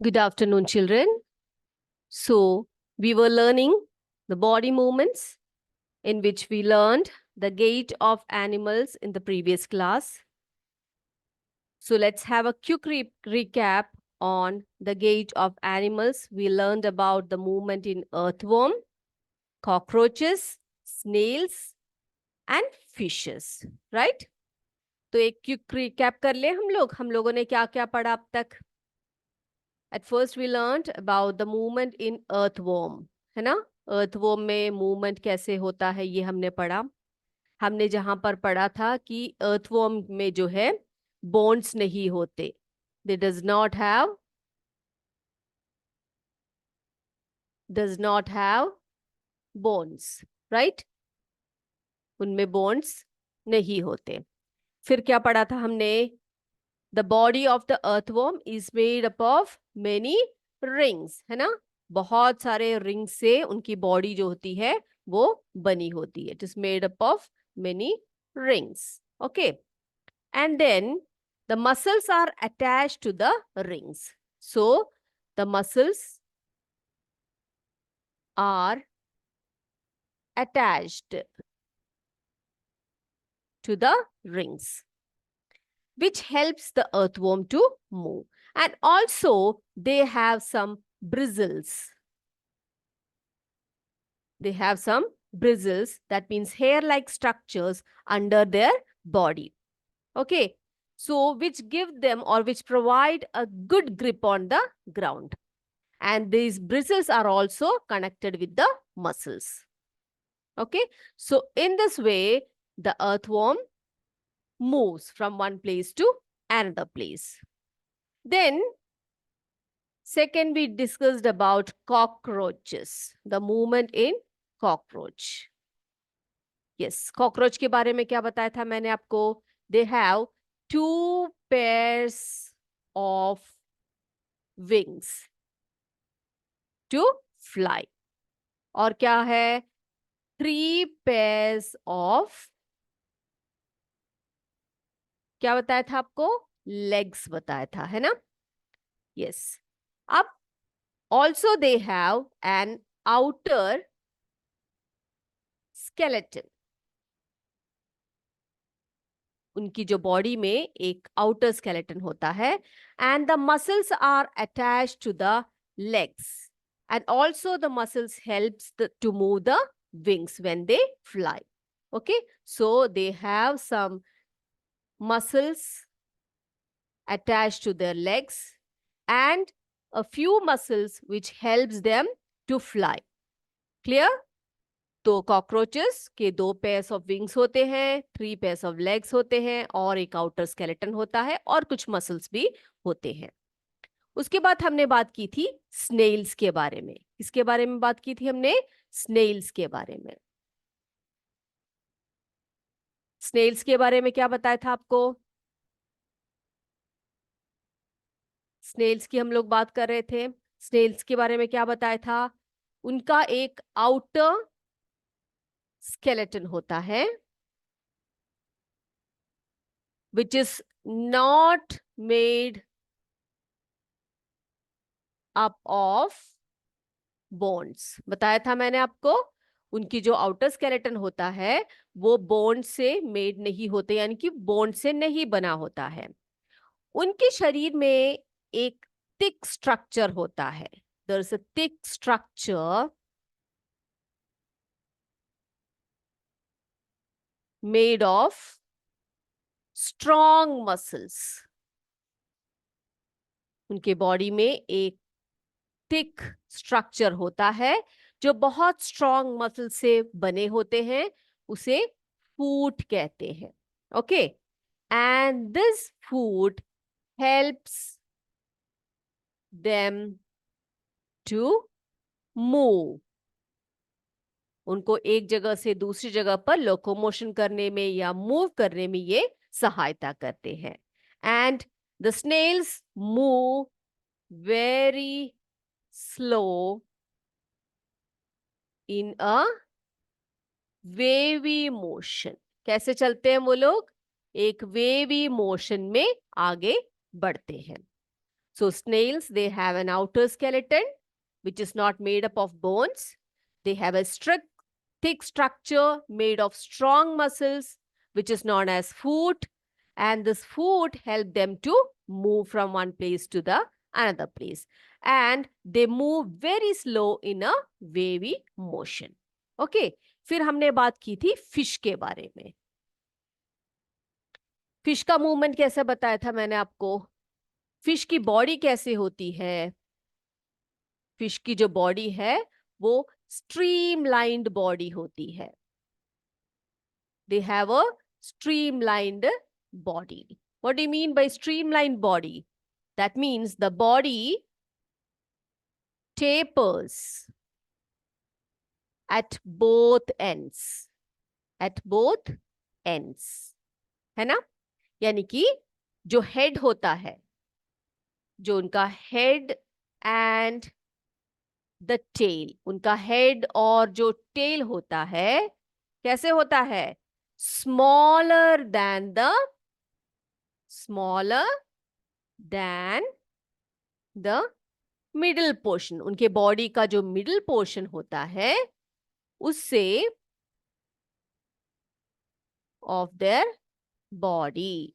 Good afternoon, children. So, we were learning the body movements in which we learned the gait of animals in the previous class. So, let's have a quick recap on the gait of animals. We learned about the movement in earthworm, cockroaches, snails, and fishes, right? तो एक quick recap कर ले हम लोगों ने क्या क्या पढ़ा अब तक. At first we learned about the movement in earthworm, है ना. earthworm में movement कैसे होता है ये हमने पढ़ा. हमने जहां पर पढ़ा था कि earthworm में जो है bones नहीं होते. They does not have bones, right? उनमें bones नहीं होते. फिर क्या पढ़ा था हमने. The body of the earthworm is made up of many rings, है ना. बहुत सारे रिंग्स से उनकी बॉडी जो होती है वो बनी होती है. It is made up of many rings. Okay. And then the muscles are attached to the rings. So the muscles are attached to the rings, which helps the earthworm to move. And also they have some bristles. They have some bristles, that means hair-like structures under their body. Okay, so which give them or which provide a good grip on the ground. And these bristles are also connected with the muscles. Okay, so in this way, the earthworm moves from one place to another place. Then, second, we discussed about cockroaches, the movement in cockroach. Yes, cockroach के बारे में क्या बताया था मैंने आपको. They have 2 pairs of wings to fly. और क्या है 3 pairs of, क्या बताया था आपको, legs बताया था, है ना. Yes. अब also they have an outer skeleton. उनकी जो बॉडी में एक आउटर स्केलेटन होता है. And the muscles are attached to the legs. And also the muscles helps to move the wings when they fly. Okay, so they have some muscles attached to their legs and a few muscles which helps them to fly. Clear? तो cockroaches के 2 pairs of wings होते हैं, 3 pairs of legs होते हैं और एक outer skeleton होता है और कुछ मसल्स भी होते हैं. उसके बाद हमने बात की थी स्नेल्स के बारे में. किसके बारे में बात की थी हमने? स्नेल्स के बारे में. स्नेल्स के बारे में क्या बताया था आपको? स्नेल्स की हम लोग बात कर रहे थे. स्नेल्स के बारे में क्या बताया था? उनका एक आउटर स्केलेटन होता है which is not made up of bones. बताया था मैंने आपको. उनकी जो आउटर स्केलेटन होता है वो बोन से मेड नहीं होते, यानी कि बोन से नहीं बना होता है. उनके शरीर में एक थिक स्ट्रक्चर होता है. There is a thick structure made of strong muscles. उनके बॉडी में एक थिक स्ट्रक्चर होता है जो बहुत स्ट्रॉन्ग मसल से बने होते हैं. उसे फूट कहते हैं. Okay, and this foot helps them to move. उनको एक जगह से दूसरी जगह पर लोकोमोशन करने में या मूव करने में ये सहायता करते हैं. And the snails move very slow in a wavy motion. कैसे चलते हैं वो लोग? एक वेवी मोशन में आगे बढ़ते हैं. So snails, they have an outer skeleton, which is not made up of bones. They have a thick structure made of strong muscles, which is known as foot. And this foot help them to move from one place to the another place. And they move very slow in a wavy motion. Okay. फिर हमने बात की थी fish के बारे में. Fish का movement कैसे बताया था मैंने आपको. फिश की बॉडी कैसे होती है. फिश की जो बॉडी है वो स्ट्रीमलाइंड बॉडी होती है. They have a streamlined body. What do you mean by streamlined body? That means the body tapers at both ends. At both ends. है ना. यानी कि जो हेड होता है, जो उनका हेड एंड द टेल, उनका हेड और जो टेल होता है कैसे होता है. Smaller than the middle portion. उनके बॉडी का जो मिडिल पोर्शन होता है उससे ऑफ देयर बॉडी,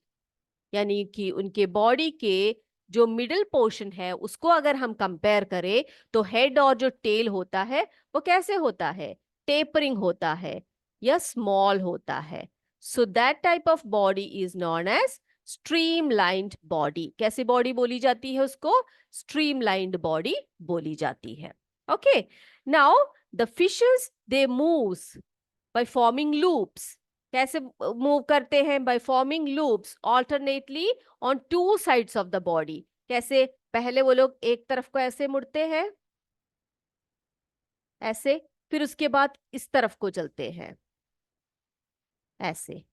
यानी कि उनके बॉडी के जो मिडिल पोर्शन है उसको अगर हम कंपेयर करें तो हेड और जो टेल होता है वो कैसे होता है. टेपरिंग होता है या स्मॉल होता है. So that type of body is known as streamlined body. कैसी बॉडी बोली जाती है उसको. स्ट्रीमलाइंड बॉडी बोली जाती है. Okay. Now the fishes they moves by forming loops. कैसे मूव करते हैं. By forming loops alternately on two sides of the body. कैसे. पहले वो लोग एक तरफ को ऐसे मुड़ते हैं ऐसे, फिर उसके बाद इस तरफ को चलते हैं ऐसे.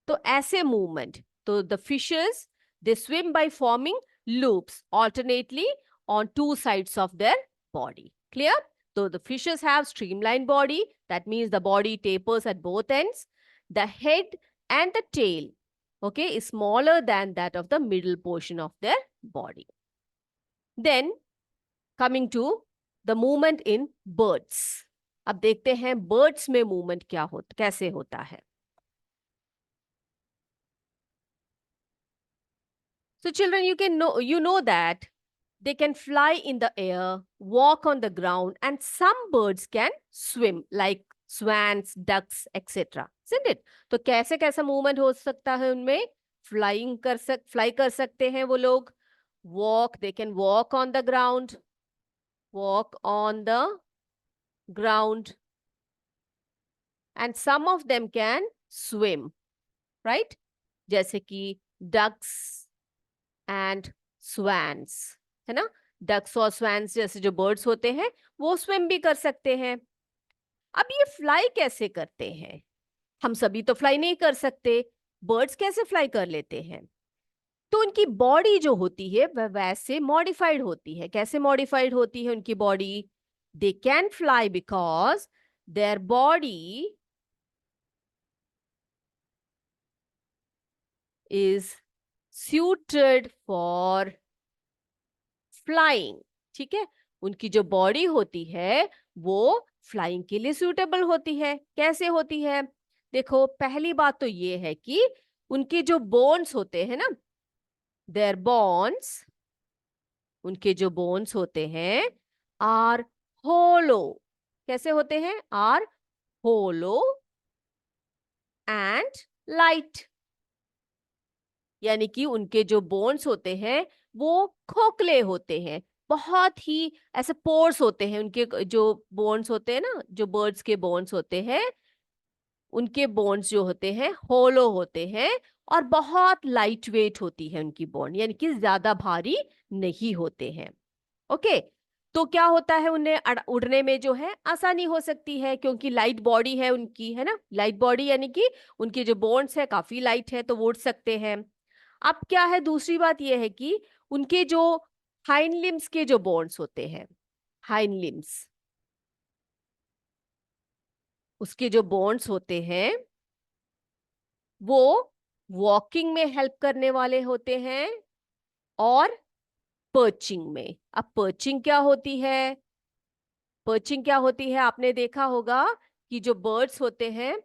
तो ऐसे मूवमेंट. तो the fishes they swim bye forming loops alternately on two sides of their body. Clear. So the fishes have streamlined body. That means the body tapers at both ends. The head and the tail, okay, is smaller than that of the middle portion of their body. Then coming to the movement in birds. अब देखते हैं birds में movement कैसे होता है. So children, you know that they can fly in the air, walk on the ground, and some birds can swim like swans, ducks, etc. Isn't it? तो कैसे कैसा मूवमेंट हो सकता है उनमें. फ्लाई कर सकते हैं वो लोग. Walk, they can walk on the ground and some of them can swim. Right. जैसे कि डक्स एंड स्वैन्स, है ना. डक्स और स्वैन्स जैसे जो बर्ड्स होते हैं वो स्विम भी कर सकते हैं. अब ये फ्लाई कैसे करते हैं. हम सभी तो फ्लाई नहीं कर सकते. बर्ड्स कैसे फ्लाई कर लेते हैं. तो उनकी बॉडी जो होती है वह वैसे मॉडिफाइड होती है. कैसे मॉडिफाइड होती है उनकी body. They can fly because their body is suited for flying. ठीक है. उनकी जो बॉडी होती है वो फ्लाइंग के लिए सुटेबल होती है. कैसे होती है. देखो पहली बात तो ये है कि उनके जो बोन्स होते हैं ना, देयर बोन्स, उनके जो बोन्स होते हैं आर होलो. कैसे होते हैं. Are hollow and light. यानी कि उनके जो बोन्स होते हैं वो खोखले होते हैं. बहुत ही ऐसे पोर्स होते हैं उनके. जो बोन्स होते हैं ना, जो बर्ड्स के बोन्स होते हैं, उनके बोन्स जो होते हैं होलो होते हैं और बहुत लाइट वेट होती है उनकी बोन. यानी कि ज्यादा भारी नहीं होते हैं. ओके. तो क्या होता है उन्हें उड़ने में जो है आसानी हो सकती है क्योंकि लाइट बॉडी है उनकी, है ना. लाइट बॉडी यानी कि उनके जो बोन्स है काफी लाइट है तो वो उड़ सकते हैं. अब क्या है, दूसरी बात यह है कि उनके जो हाइंड लिम्स के जो बोन्स होते हैं, हाइंड लिम्स, उसके जो बोन्स होते हैं वो वॉकिंग में हेल्प करने वाले होते हैं और पर्चिंग में। अब पर्चिंग क्या होती है? पर्चिंग क्या होती है? आपने देखा होगा कि जो बर्ड्स होते हैं,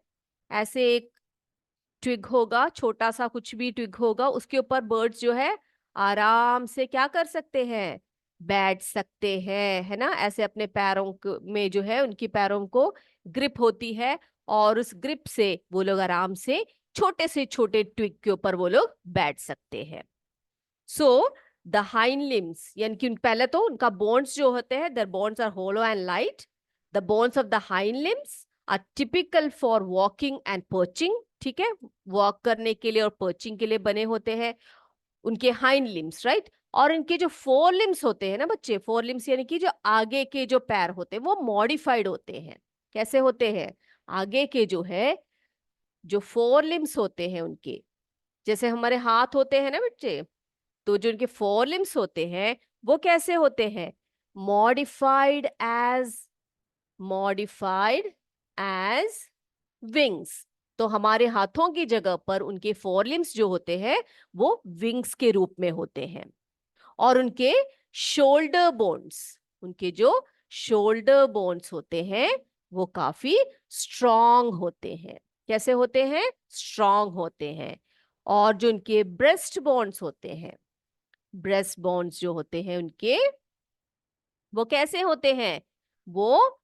ऐसे एक ट्विग होगा, छोटा सा कुछ भी ट्विग होगा, उसके ऊपर बर्ड्स जो है आराम से क्या कर सकते हैं? बैठ सकते हैं, है ना? ऐसे अपने पैरों में जो है उनकी पैरों को ग्रिप होती है, और उस ग्रिप से वो लोग आराम से छोटे ट्विग के ऊपर वो लोग बैठ सकते हैं। सो द हाइंड लिम्स, यानी कि पहले तो उनका बोन्स जो होते हैं, their bones are hollow and light. The bones of the hind limbs are typical for walking and perching. ठीक है, वॉक करने के लिए और पर्चिंग के लिए बने होते हैं उनके हाइंड लिम्स, राइट। और इनके जो फोर लिम्स होते हैं ना बच्चे, फोर लिम्स यानी कि जो आगे के जो पैर होते हैं वो मॉडिफाइड होते हैं। कैसे होते हैं? आगे के जो है, जो फोर लिम्स होते हैं उनके, जैसे हमारे हाथ होते हैं ना बच्चे, तो जो इनके फोर लिम्स होते हैं वो कैसे होते हैं? Modified as modified as wings. तो हमारे हाथों की जगह पर उनके फोर लिम्स जो होते हैं वो विंग्स के रूप में होते हैं। और उनके शोल्डर बोन्स, उनके जो शोल्डर बोन्स होते हैं वो काफी स्ट्रॉन्ग होते हैं। कैसे होते हैं? स्ट्रॉन्ग होते हैं। और जो उनके ब्रेस्ट बोन्स होते हैं, ब्रेस्ट बोन्स जो होते हैं उनके, वो कैसे होते हैं? वो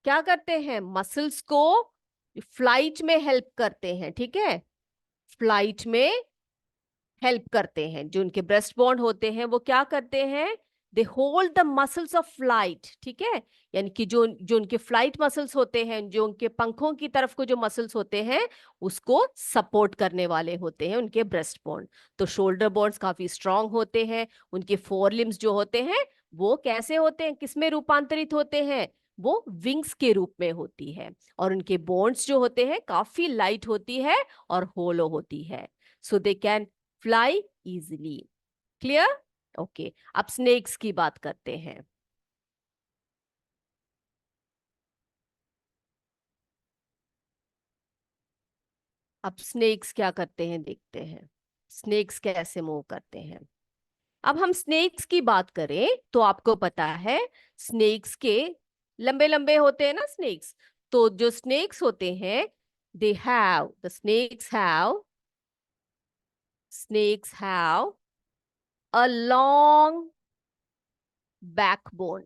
क्या करते हैं? मसल्स को फ्लाइट में हेल्प करते हैं। ठीक है, फ्लाइट में हेल्प करते हैं। जो उनके ब्रेस्ट बॉन्ड होते हैं वो क्या करते हैं? They hold the muscles of flight. ठीक है, यानी कि जो जो उनके फ्लाइट मसल्स होते हैं, जो उनके पंखों की तरफ को जो मसल्स होते हैं उसको सपोर्ट करने वाले होते हैं उनके ब्रेस्ट बॉन्ड। तो शोल्डर बॉन्ड्स काफी स्ट्रांग होते हैं। उनके फोर लिम्स जो होते हैं वो कैसे होते हैं? किसमें रूपांतरित होते हैं? वो विंग्स के रूप में होती है। और उनके बोन्स जो होते हैं काफी लाइट होती है और होलो होती है। So they can fly easily. Clear? Okay, अब स्नेक्स की बात करते हैं। अब स्नेक्स क्या करते हैं देखते हैं, स्नेक्स कैसे मूव करते हैं। अब हम स्नेक्स की बात करें तो आपको पता है स्नेक्स के लंबे लंबे होते हैं ना स्नेक्स। तो जो स्नेक्स होते हैं, they have the snakes have a long backbone.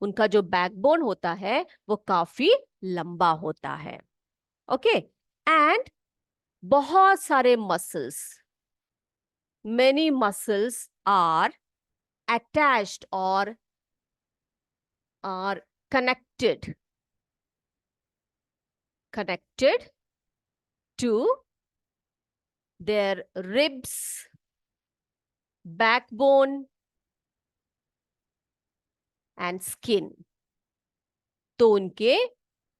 उनका जो बैकबोन होता है वो काफी लंबा होता है। ओके, एंड बहुत सारे muscles, many muscles are attached और are connected connected to their ribs, backbone and skin। तो उनके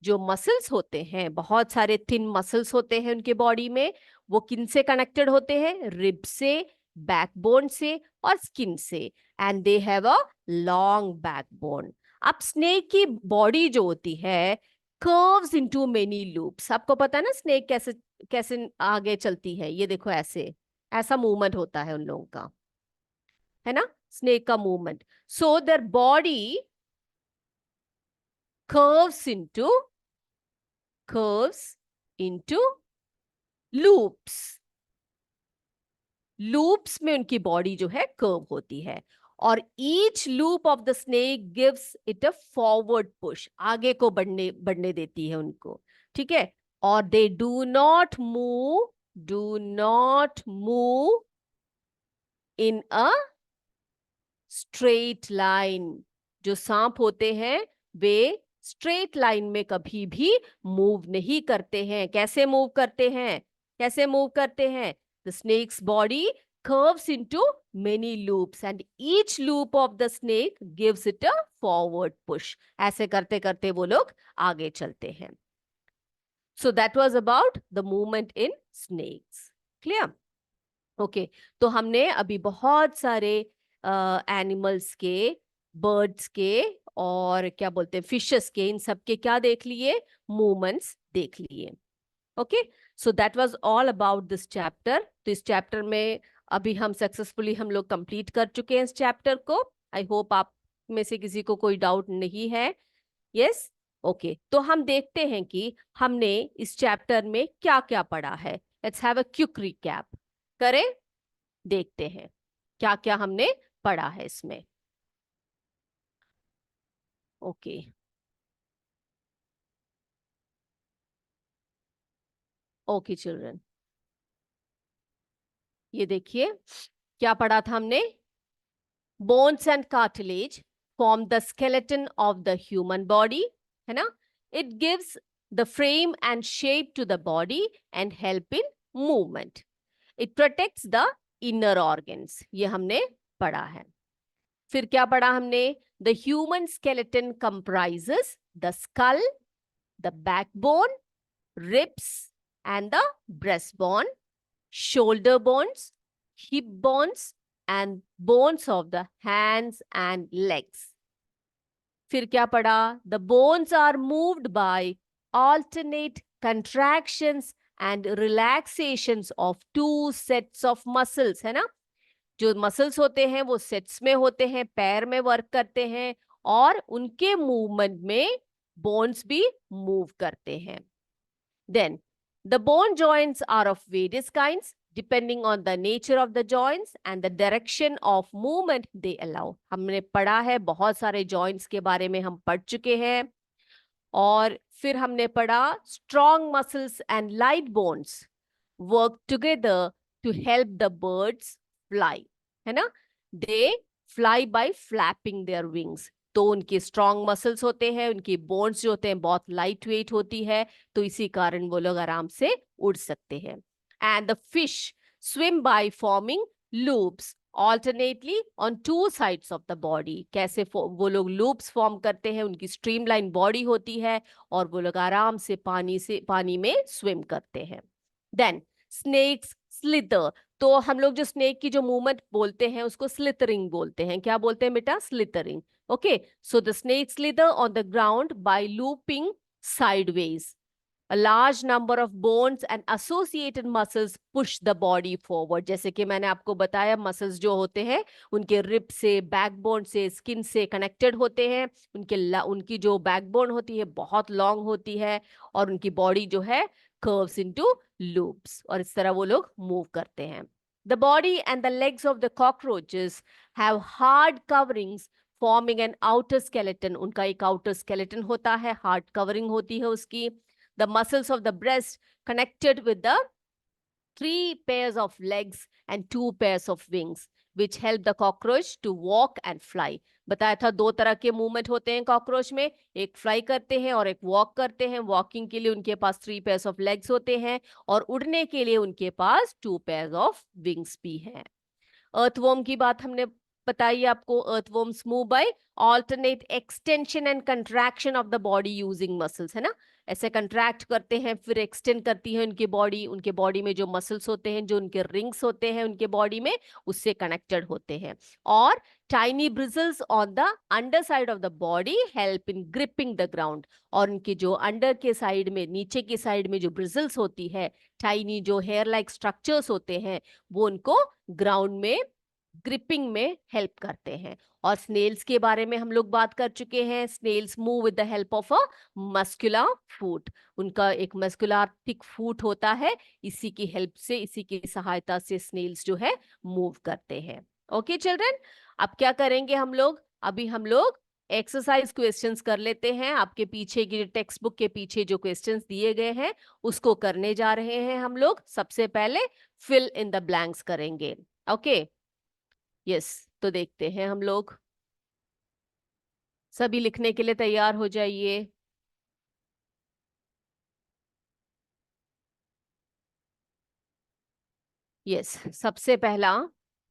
जो मसल्स होते हैं, बहुत सारे थिन मसल्स होते हैं उनके बॉडी में, वो किन से कनेक्टेड होते हैं? रिब से, बैकबोन से और स्किन से। And they have a long backbone. अब स्नेक की बॉडी जो होती है कर्व्स इनटू मेनी लूप्स। आपको पता है ना स्नेक कैसे कैसे आगे चलती है? ये देखो, ऐसे ऐसा मूवमेंट होता है उन लोगों का, है ना, स्नेक का movement. So their body curves into curves into loops। Loops में उनकी बॉडी जो है कर्व होती है, और each loop of the snake gives it a forward push. आगे को बढ़ने बढ़ने देती है उनको। ठीक है, और they do not move in a straight line. जो सांप होते हैं वे स्ट्रेट लाइन में कभी भी मूव नहीं करते हैं। कैसे मूव करते हैं? कैसे मूव करते हैं? The snakes body curves into many loops and each loop of the snake gives it a forward push। ऐसे करते करते वो लोग आगे चलते हैं। So that was about the movement in snakes। Clear? Okay, तो हमने अभी बहुत सारे एनिमल्स के, बर्ड्स के, और क्या बोलते हैं, फिशेस के, इन सब के क्या देख लिए? मूवमेंट्स देख लिए। Okay, so that was all about this chapter. तो इस चैप्टर में अभी हम सक्सेसफुली हम लोग कंप्लीट कर चुके हैं इस चैप्टर को। आई होप आप में से किसी को कोई डाउट नहीं है। Yes, okay. तो हम देखते हैं कि हमने इस चैप्टर में क्या क्या पढ़ा है। Let's have a quick recap करें, देखते हैं क्या क्या हमने पढ़ा है इसमें। ओके, ओके चिल्ड्रन, ये देखिए क्या पढ़ा था हमने। Bones and cartilage form the skeleton of the human body, है ना। It gives the frame and shape to the body and help in movement. It protects the inner organs, ये हमने पढ़ा है। फिर क्या पढ़ा हमने? The human skeleton comprises the skull, the backbone, ribs and the breastbone, shoulder bones, hip bones, and bones of the hands and legs. फिर क्या पढ़ा? The bones are moved by alternate contractions and relaxations of two sets of muscles, है ना। जो muscles होते हैं वो sets में होते हैं, पैर में वर्क करते हैं, और उनके मूवमेंट में बोन्स भी मूव करते हैं। Then, the bone joints are of various kinds, depending on the nature of the joints and the direction of movement they allow. हमने पढ़ा है, बहुत सारे joints के बारे में हम पढ़ चुके हैं। और फिर हमने पढ़ा strong muscles and light bones work together to help the birds fly, है ना। They fly by flapping their wings. तो उनके स्ट्रॉन्ग मसल्स होते हैं, उनकी बोन्स जो होते हैं बहुत लाइट वेट होती है, तो इसी कारण वो लोग आराम से उड़ सकते हैं। And the fish swim bye forming loops alternately on two sides of the body. कैसे वो लोग लूप्स फॉर्म करते हैं, उनकी स्ट्रीमलाइन बॉडी होती है और वो लोग आराम से पानी में स्विम करते हैं। देन स्नेक्स स्लिथर, तो हम लोग जो स्नेक की जो मूवमेंट बोलते हैं उसको स्लिथरिंग बोलते हैं। क्या बोलते हैं बेटा? स्लिथरिंग। Okay, so the snake slither on the ground by looping sideways. A large number of bones and associated muscles push the body forward. जैसे कि मैंने आपको बताया, मसल्स जो होते हैं उनके रिब से, बैकबोन से, स्किन से कनेक्टेड होते हैं। उनकी जो बैकबोन होती है बहुत लॉन्ग होती है और उनकी बॉडी जो है कर्व्स इनटू लूप्स, और इस तरह वो लोग मूव करते हैं। The body and the legs of the cockroaches have hard coverings forming an outer skeleton. उनका एक आउटर स्केलेटन होता है, हार्ड कवरिंग होती है उसकी। The muscles of the breast connected with the 3 pairs of legs and 2 pairs of wings which help the cockroach to walk and fly. बताया था 2 तरह के मूवमेंट होते हैं कॉकरोच में, एक फ्लाई करते हैं और एक वॉक करते हैं। वॉकिंग के लिए उनके पास 3 pairs of legs होते हैं और उड़ने के लिए उनके पास 2 pairs of wings भी हैं। अर्थवॉर्म की बात हमने बताइए आपको। Earthworms move by alternate extension and contraction of the body using muscles, है ना। ऐसे कंट्रैक्ट करते हैं फिर एक्सटेंड करती है उनकी बॉडी। उनके बॉडी में जो मसल्स होते हैं, जो उनके रिंग्स होते हैं उनके बॉडी में, उससे कनेक्टेड होते हैं। और tiny bristles on the underside of the body help in gripping the ground. और उनके जो अंडर के साइड में, नीचे की साइड में जो ब्रिजल्स होती है, टाइनी जो हेयर लाइक स्ट्रक्चर्स होते हैं, वो उनको ग्राउंड में ग्रिपिंग में हेल्प करते हैं। और स्नेल्स के बारे में हम लोग बात कर चुके हैं। Snails move with the help of a muscular foot. उनका एक मस्कुलर थिक फूट होता है, इसी की हेल्प से, इसी की सहायता से स्नेल्स जो है मूव करते हैं। ओके चिल्ड्रन, अब क्या करेंगे हम लोग? अभी हम लोग एक्सरसाइज क्वेश्चंस कर लेते हैं। आपके पीछे की टेक्स्ट बुक के पीछे जो क्वेश्चंस दिए गए हैं उसको करने जा रहे हैं हम लोग। सबसे पहले फिल इन द ब्लैंक्स करेंगे। ओके यस, तो देखते हैं हम लोग। सभी लिखने के लिए तैयार हो जाइए। यस, सबसे पहला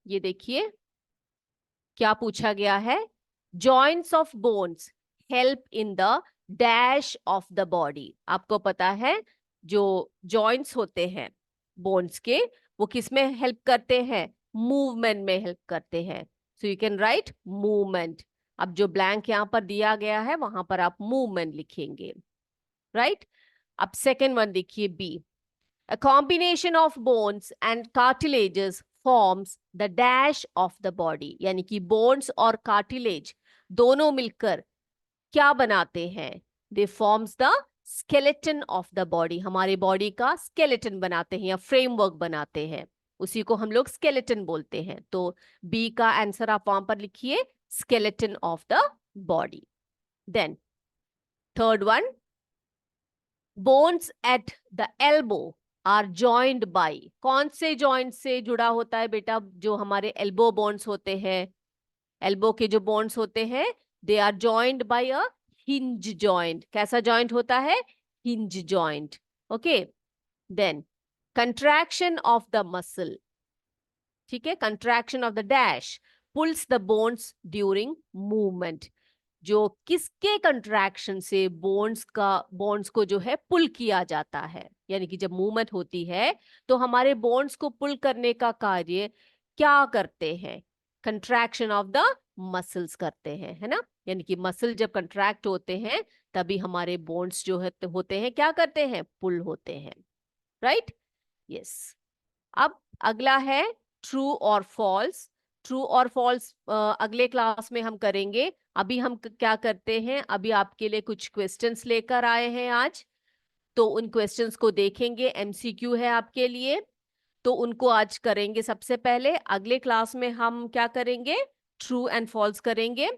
ये देखिए क्या पूछा गया है। Joints of bones help in the dash of the body. आपको पता है जो जॉइंट्स होते हैं बोन्स के, वो किस में हेल्प करते हैं? मूवमेंट में हेल्प करते हैं। So you can write movement. अब जो ब्लैंक यहाँ पर दिया गया है वहां पर आप मूवमेंट लिखेंगे, राइट। अब सेकेंड वन देखिए, B. A combination of bones and cartilages forms the dash of the body, यानी कि बोन्स और कार्टिलेज दोनों मिलकर क्या बनाते हैं? दे forms the skeleton of the body, हमारे बॉडी का स्केलेटन बनाते हैं या फ्रेमवर्क बनाते हैं, उसी को हम लोग स्केलेटन बोलते हैं। तो बी का आंसर आप वहां पर लिखिए, skeleton of the body. Then third one, bones at the elbow are joined by, कौन से जॉइंट से जुड़ा होता है बेटा? जो हमारे एल्बो बोन्स होते हैं, एल्बो के जो बोन्स होते हैं, they are joined by a hinge joint. कैसा जॉइंट होता है? Hinge joint. Okay, then contraction of the muscle, ठीक है, contraction of the dash pulls the bones during movement, जो किसके कंट्रैक्शन से बोन्स को जो है पुल किया जाता है, यानी कि जब मूवमेंट होती है तो हमारे बोन्स को पुल करने का कार्य क्या करते हैं? कंट्रैक्शन ऑफ द मसल्स करते हैं, है ना? यानी कि मसल जब कंट्रैक्ट होते हैं तभी हमारे बोन्स जो है होते हैं, क्या करते हैं? पुल होते हैं, राइट? यस। अब अगला है ट्रू और फॉल्स। ट्रू और फॉल्स अगले क्लास में हम करेंगे। अभी हम क्या करते हैं, अभी आपके लिए कुछ क्वेश्चंस लेकर आए हैं आज, तो उन क्वेश्चंस को देखेंगे, एमसीक्यू है आपके लिए, तो उनको आज करेंगे। सबसे पहले अगले क्लास में हम क्या करेंगे? ट्रू एंड फॉल्स करेंगे।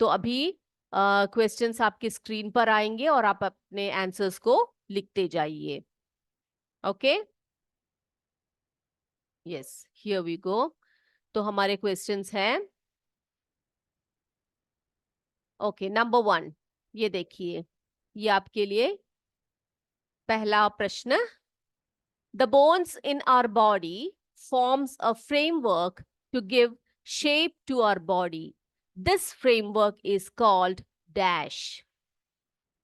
तो अभी क्वेश्चंस आपकी स्क्रीन पर आएंगे और आप अपने आंसर्स को लिखते जाइए। Okay, yes, here we go. तो हमारे क्वेश्चंस हैं, ओके, नंबर 1, ये देखिए, ये आपके लिए पहला प्रश्न। The bones in our body forms a framework to give shape to our body, this framework is called dash.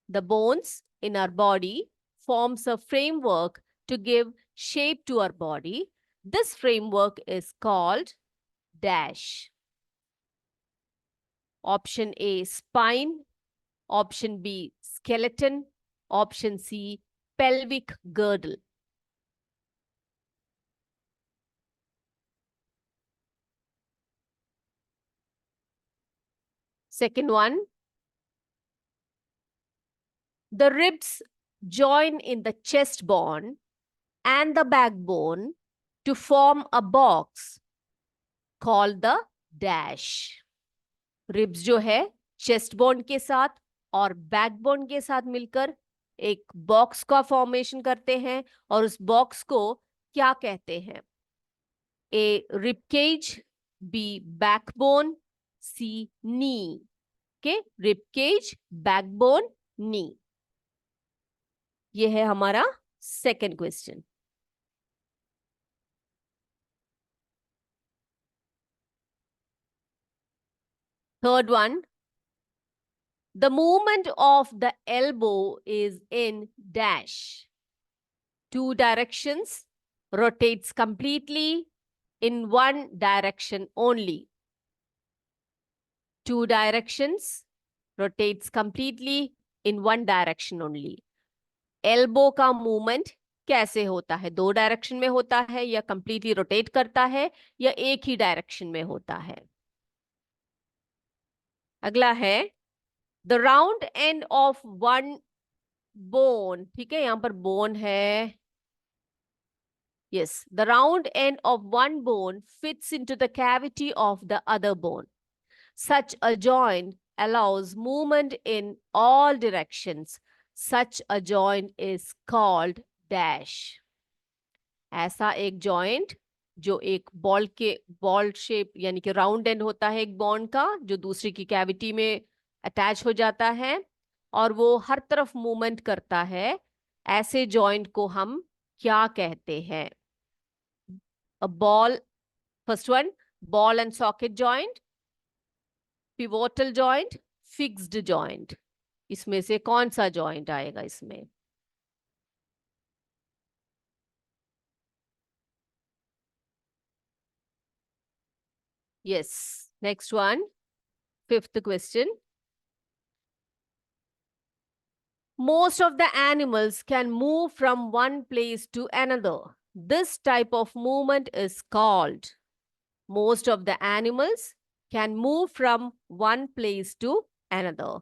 The bones in our body forms a framework to give shape to our body. This framework is called dash. Option A, spine. Option B, skeleton. Option C, pelvic girdle. Second one, the ribs join in the chest bone and the backbone to form a box called the dash. Ribs जो है chest bone के साथ और backbone के साथ मिलकर एक box का फॉर्मेशन करते हैं, और उस बॉक्स को क्या कहते हैं? ए रिब केज, बी बैकबोन, सी नी। के रिब केज, बैकबोन, नी। ये है हमारा second question. Third one, the movement of the elbow is in dash. Two directions, rotates completely in one direction only. Two directions, rotates completely in one direction only. Elbow का movement कैसे होता है? दो direction में होता है, या completely rotate करता है, या एक ही डायरेक्शन में होता है? अगला है, the round end of one bone, ठीक है, यहां पर बोन है, yes, the round end of one bone fits into the cavity of the other bone. Such a joint allows movement in all directions. Such a joint is called dash. ऐसा एक joint जो एक ball shape यानी कि round and होता है एक bone का, जो दूसरी की कैविटी में अटैच हो जाता है और वो हर तरफ मूवमेंट करता है, ऐसे जॉइंट को हम क्या कहते हैं? a ball, first one, ball and socket joint, pivotal joint, fixed joint. इसमें से कौन सा जॉइंट आएगा इसमें? Yes. Next one, fifth question. Most of the animals can move from one place to another. This type of movement is called. Most of the animals can move from one place to another.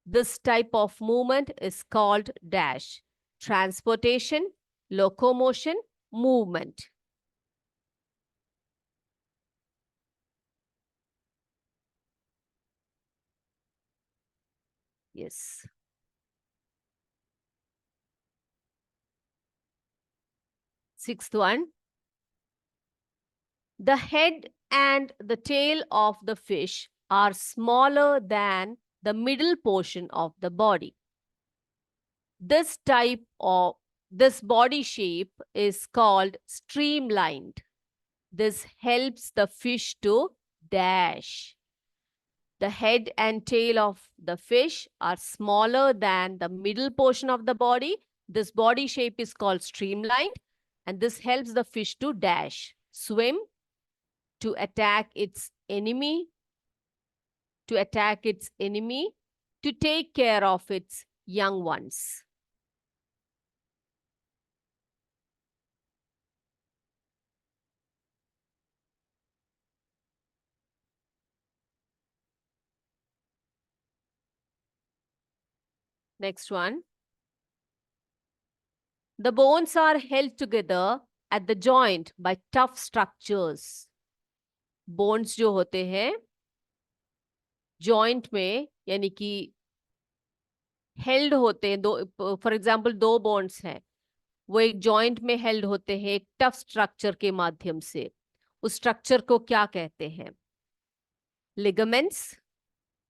This type of movement is called dash. Transportation, locomotion, movement. Yes. Sixth one. The head and the tail of the fish are smaller than the middle portion of the body. This body shape is called streamlined. This helps the fish to dash. The head and tail of the fish are smaller than the middle portion of the body. This body shape is called streamlined, and this helps the fish to dash, swim, to attack its enemy, to take care of its young ones. Next one. The bones are held together at the joint by tough structures. Bones जो होते हैं joint में यानी कि held होते हैं, दो for example दो बोन्स हैं, वो एक जॉइंट में हेल्ड होते हैं एक टफ स्ट्रक्चर के माध्यम से. उस स्ट्रक्चर को क्या कहते हैं? Ligaments,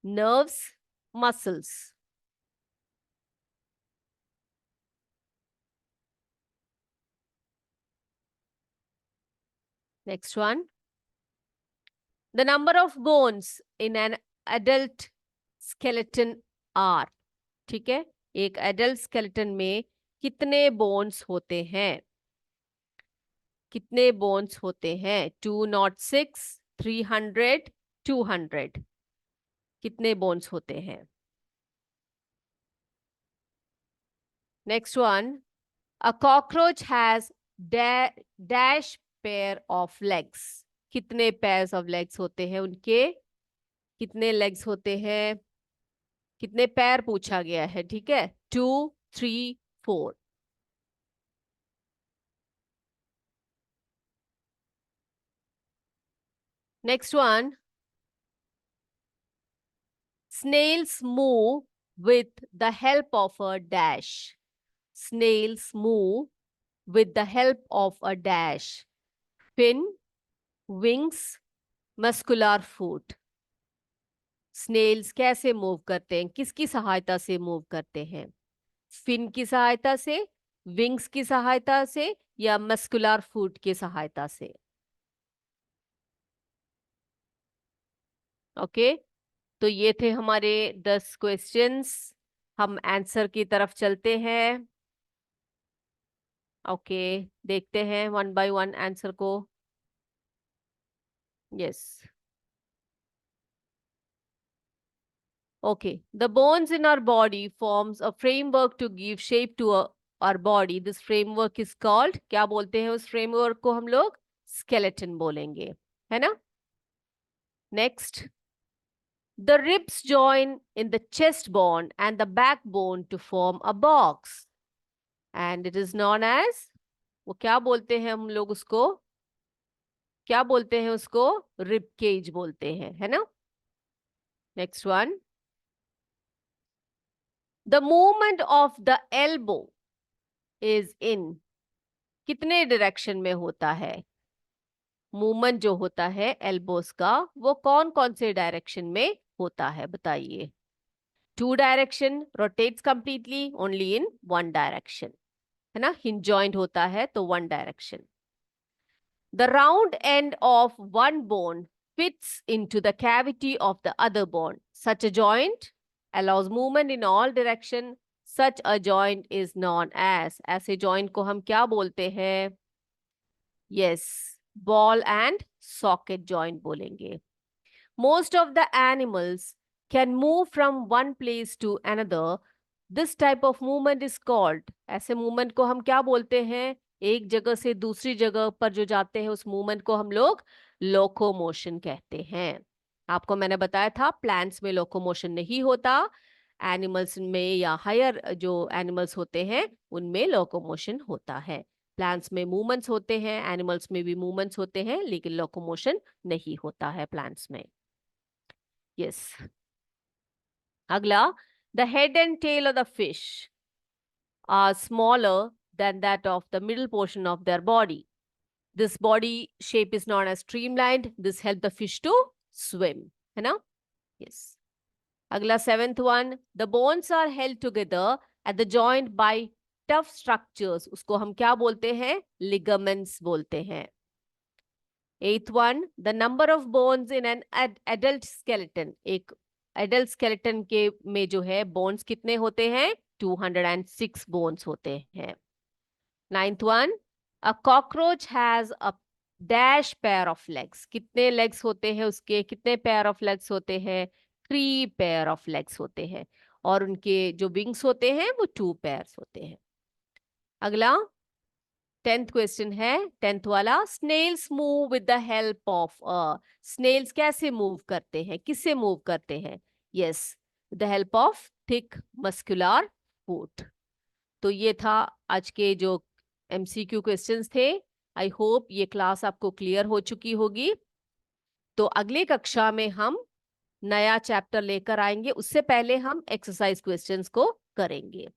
nerves, muscles. Next one. The number of bones in an adult skeleton are. ठीक है, एक एडल्ट स्केलेटन में कितने बोन्स होते हैं? कितने बोन्स होते हैं? 206, 300, 200. कितने बोन्स होते हैं? Next one. A cockroach has dash pair of legs. कितने pairs of legs होते हैं उनके? कितने legs होते हैं? कितने पैर पूछा गया है, ठीक है? 2, 3, 4. Next one. Snails move with the help of a dash. Snails move with the help of a dash. Fin, wings, muscular foot. Snails कैसे मूव करते हैं? किसकी सहायता से मूव करते हैं? फिन की सहायता से, विंग्स की सहायता से, या मस्कुलर फूट की सहायता से? ओके, तो ये थे हमारे 10 क्वेश्चंस. हम आंसर की तरफ चलते हैं. ओके, देखते हैं वन बाय वन आंसर को. Yes. Okay, the bones in our body forms a framework to give shape to our body. This framework is called, क्या बोलते हैं उस framework को हम लोग? Skeleton बोलेंगे, है ना? Next, the ribs join in the chest bone and the backbone to form a box, and it is known as, वो क्या बोलते हैं हम लोग उसको? क्या बोलते हैं उसको? Rib cage बोलते हैं, है ना? Next one. The movement of the elbow is in. कितने डायरेक्शन में होता है? मूवमेंट जो होता है एल्बोस का वो कौन कौन से डायरेक्शन में होता है बताइए? 2 direction, rotates completely only in 1 direction, है ना? हिंज जॉइंट होता है तो 1 direction. The round end of one bone fits into the cavity of the other bone. Such a joint allows movement in all direction. Such a joint is known as. ऐसे joint को हम क्या बोलते हैं? Yes, ball and socket joint बोलेंगे. Most of the animals can move from one place to another. This type of movement is called. ऐसे movement को हम क्या बोलते हैं? एक जगह से दूसरी जगह पर जो जाते हैं उस मूवमेंट को हम लोग लोकोमोशन कहते हैं। आपको मैंने बताया था प्लांट्स में लोकोमोशन नहीं होता, एनिमल्स में या हायर जो एनिमल्स होते हैं उनमें लोकोमोशन होता है। प्लांट्स में मूवमेंट्स होते हैं, एनिमल्स में भी मूवमेंट्स होते हैं, लेकिन लोकोमोशन नहीं होता है प्लांट्स में। यस। अगला, the head and tail of the fish are smaller than that of the middle portion of their body. This body shape is known as streamlined. This help the fish to swim. है ना? Yes. अगला 7th one, the bones are held together at the joint by tough structures. उसको हम क्या बोलते हैं? Ligaments बोलते हैं। 8th one, the number of bones in an adult skeleton. एक adult skeleton के में जो है bones कितने होते हैं? 206 bones होते हैं। 9th one, a cockroach has a dash pair of legs. कितने legs होते हैं उसके? कितने pair of legs होते हैं? 3 pair of legs होते हैं। और उनके जो wings होते हैं वो 2 pairs होते हैं। अगला 10th क्वेश्चन है, 10th वाला, snails move with the help of snails कैसे मूव करते हैं? किससे मूव करते हैं? Yes, with the help of thick muscular foot. तो ये था आज के जो MCQ क्वेश्चंस थे। आई होप ये क्लास आपको क्लियर हो चुकी होगी। तो अगले कक्षा में हम नया चैप्टर लेकर आएंगे, उससे पहले हम एक्सरसाइज क्वेश्चंस को करेंगे।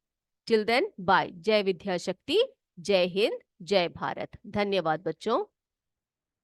Till then bye. जय विद्या शक्ति, जय हिंद, जय भारत। धन्यवाद बच्चों।